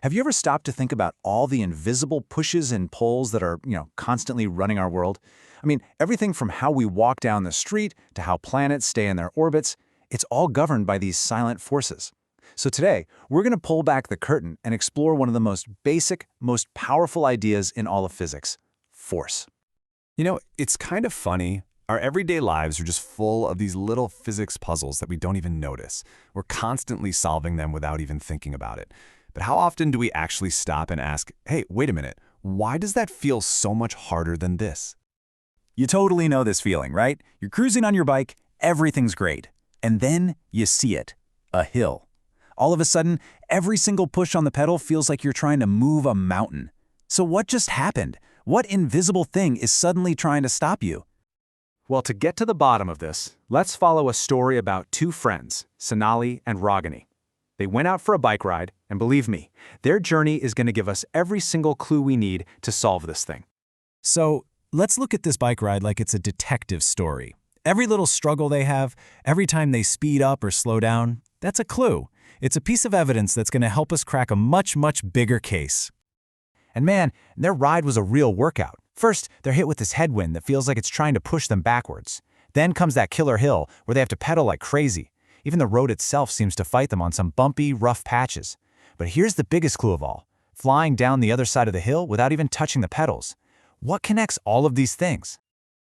Have you ever stopped to think about all the invisible pushes and pulls that are, constantly running our world? I mean, everything from how we walk down the street to how planets stay in their orbits, it's all governed by these silent forces. So today, we're going to pull back the curtain and explore one of the most basic, most powerful ideas in all of physics: force. It's kind of funny. Our everyday lives are just full of these little physics puzzles that we don't even notice. We're constantly solving them without even thinking about it. But how often do we actually stop and ask, hey, wait a minute, why does that feel so much harder than this? You totally know this feeling, right? You're cruising on your bike, everything's great. And then you see it, a hill. All of a sudden, every single push on the pedal feels like you're trying to move a mountain. So what just happened? What invisible thing is suddenly trying to stop you? Well, to get to the bottom of this, let's follow a story about two friends, Sonali and Ragini. They went out for a bike ride, and believe me, their journey is going to give us every single clue we need to solve this thing. So let's look at this bike ride like it's a detective story. Every little struggle they have, every time they speed up or slow down, that's a clue. It's a piece of evidence that's going to help us crack a much, much bigger case. And man, their ride was a real workout. First, they're hit with this headwind that feels like it's trying to push them backwards. Then comes that killer hill where they have to pedal like crazy. Even the road itself seems to fight them on some bumpy, rough patches. But here's the biggest clue of all: flying down the other side of the hill without even touching the pedals. What connects all of these things?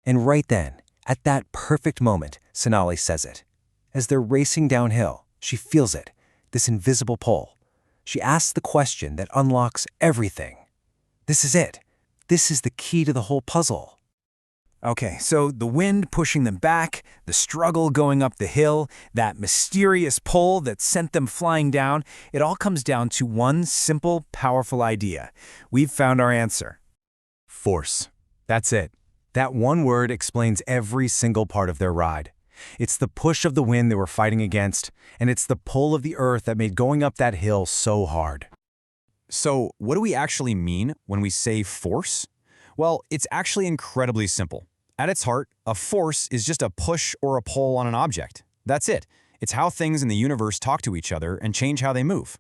And right then, at that perfect moment, Sonali says it. As they're racing downhill, she feels it, this invisible pull. She asks the question that unlocks everything. This is it. This is the key to the whole puzzle. Okay, so the wind pushing them back, the struggle going up the hill, that mysterious pull that sent them flying down, it all comes down to one simple, powerful idea. We've found our answer. Force. That's it. That one word explains every single part of their ride. It's the push of the wind they were fighting against, and it's the pull of the earth that made going up that hill so hard. So, what do we actually mean when we say force? Well, it's actually incredibly simple. At its heart, a force is just a push or a pull on an object. That's it. It's how things in the universe talk to each other and change how they move.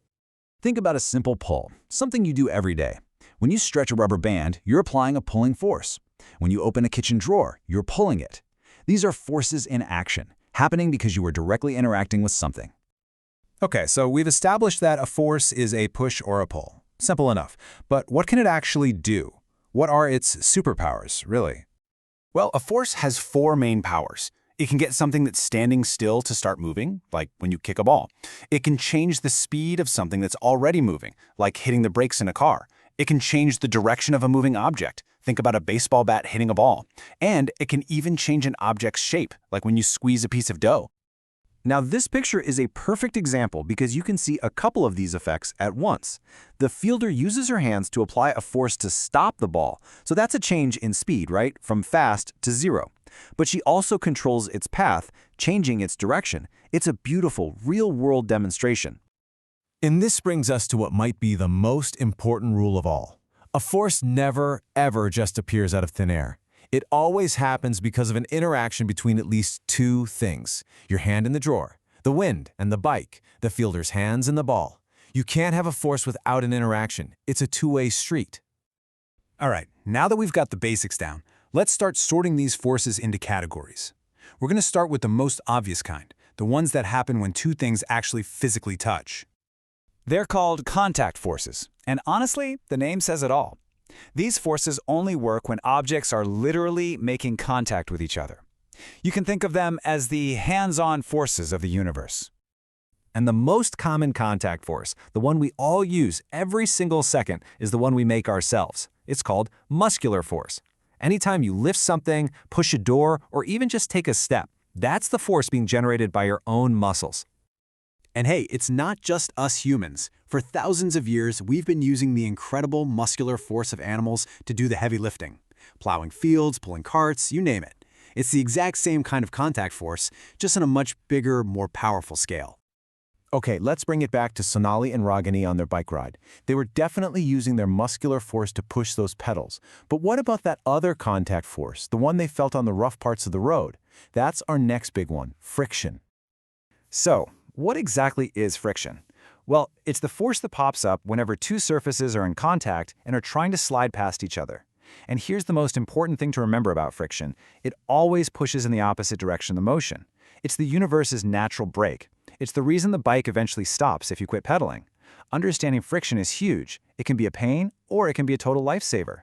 Think about a simple pull, something you do every day. When you stretch a rubber band, you're applying a pulling force. When you open a kitchen drawer, you're pulling it. These are forces in action, happening because you are directly interacting with something. Okay, so we've established that a force is a push or a pull. Simple enough. But what can it actually do? What are its superpowers, really? Well, a force has four main powers. It can get something that's standing still to start moving, like when you kick a ball. It can change the speed of something that's already moving, like hitting the brakes in a car. It can change the direction of a moving object. Think about a baseball bat hitting a ball. And it can even change an object's shape, like when you squeeze a piece of dough. Now, this picture is a perfect example because you can see a couple of these effects at once. The fielder uses her hands to apply a force to stop the ball, so that's a change in speed, right? From fast to zero. But she also controls its path, changing its direction. It's a beautiful, real-world demonstration. And this brings us to what might be the most important rule of all. A force never, ever just appears out of thin air. It always happens because of an interaction between at least two things: your hand in the drawer, the wind and the bike, the fielder's hands and the ball. You can't have a force without an interaction. It's a two-way street. All right, now that we've got the basics down, let's start sorting these forces into categories. We're going to start with the most obvious kind, the ones that happen when two things actually physically touch. They're called contact forces, and honestly, the name says it all. These forces only work when objects are literally making contact with each other. You can think of them as the hands-on forces of the universe. And the most common contact force, the one we all use every single second, is the one we make ourselves. It's called muscular force. Anytime you lift something, push a door, or even just take a step, that's the force being generated by your own muscles. And hey, it's not just us humans. For thousands of years, we've been using the incredible muscular force of animals to do the heavy lifting. Plowing fields, pulling carts, you name it. It's the exact same kind of contact force, just on a much bigger, more powerful scale. Okay, let's bring it back to Sonali and Ragini on their bike ride. They were definitely using their muscular force to push those pedals. But what about that other contact force, the one they felt on the rough parts of the road? That's our next big one, friction. So, what exactly is friction? Well, it's the force that pops up whenever two surfaces are in contact and are trying to slide past each other. And here's the most important thing to remember about friction. It always pushes in the opposite direction of the motion. It's the universe's natural brake. It's the reason the bike eventually stops if you quit pedaling. Understanding friction is huge. It can be a pain, or it can be a total lifesaver.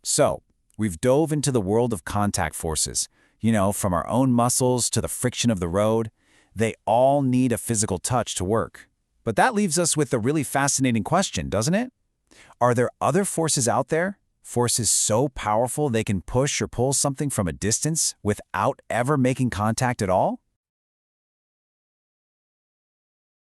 So, we've dove into the world of contact forces. You know, from our own muscles to the friction of the road. They all need a physical touch to work. But that leaves us with a really fascinating question, doesn't it? Are there other forces out there? Forces so powerful they can push or pull something from a distance without ever making contact at all?